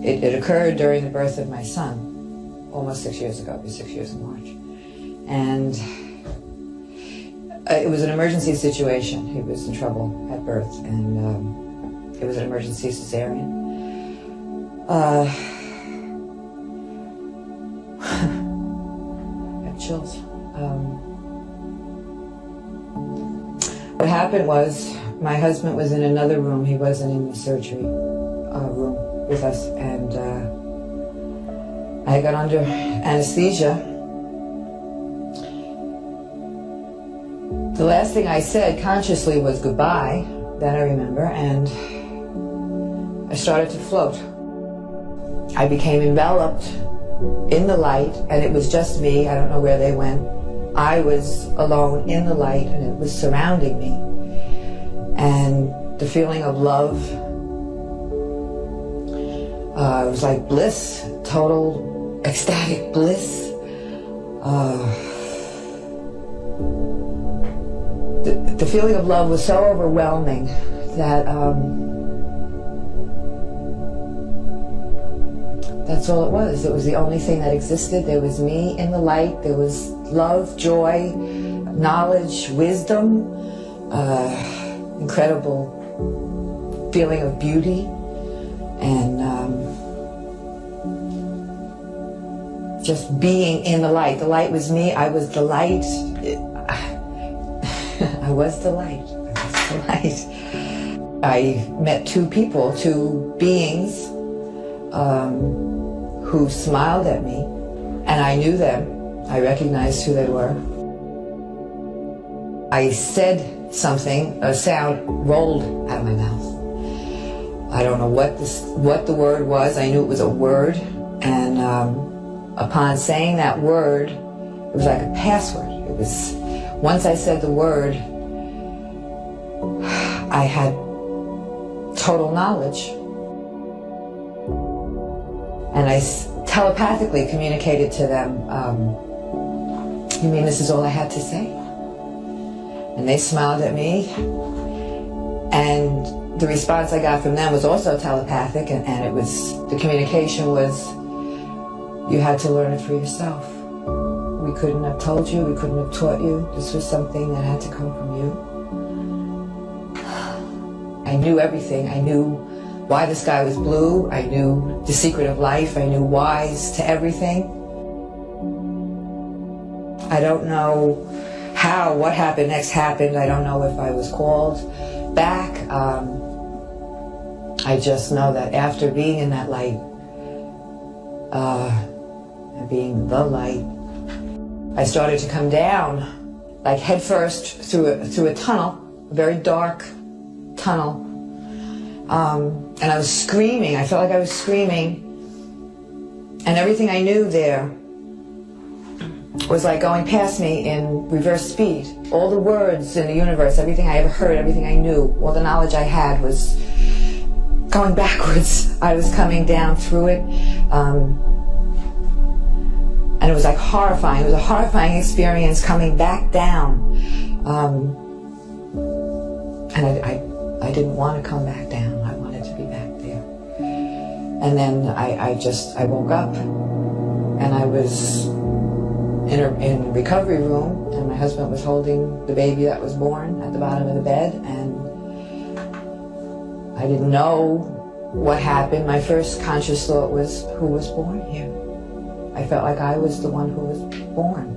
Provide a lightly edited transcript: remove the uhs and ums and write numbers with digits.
It occurred during the birth of my son, almost 6 years ago. It was 6 years in March. And it was an emergency situation. He was in trouble at birth, and it was an emergency cesarean. I have chills. What happened was, my husband was in another room. He wasn't in the surgery room with us, and I got under anesthesia. The last thing I said consciously was goodbye, that I remember, and I started to float. I became enveloped in the light, and it was just me. I don't know where they went. I was alone in the light, and it was surrounding me. And the feeling of love, it was like bliss, total ecstatic bliss. The feeling of love was so overwhelming that that's all it was. It was the only thing that existed. There was me in the light. There was love, joy, knowledge, wisdom, incredible feeling of beauty, and just being in the light. The light was me. I was the light. I was the light. I was the light. I met two people, two beings, who smiled at me, and I knew them. I recognized who they were. I said something, a sound rolled out of my mouth. I don't know what the word was. I knew it was a word, and upon saying that word, it was like a password. It was, once I said the word, I had total knowledge. And I telepathically communicated to them, you mean this is all I had to say? And they smiled at me. And the response I got from them was also telepathic, and it was, the communication was, you had to learn it for yourself. We couldn't have told you, we couldn't have taught you. This was something that had to come from you. I knew everything. I knew why the sky was blue. I knew the secret of life. I knew whys to everything. I don't know how, what happened next happened. I don't know if I was called back. I just know that after being in that light, and being the light, I started to come down, like head first through a tunnel, a very dark tunnel. And I was screaming. I felt like I was screaming. And everything I knew there was like going past me in reverse speed. All the words in the universe, everything I ever heard, everything I knew, all the knowledge I had was going backwards. I was coming down through it. And it was like horrifying. It was a horrifying experience coming back down. And I didn't want to come back down. I wanted to be back there. And then I woke up, and I was in a recovery room, and my husband was holding the baby that was born at the bottom of the bed, and I didn't know what happened. My first conscious thought was, who was born here? I felt like I was the one who was born.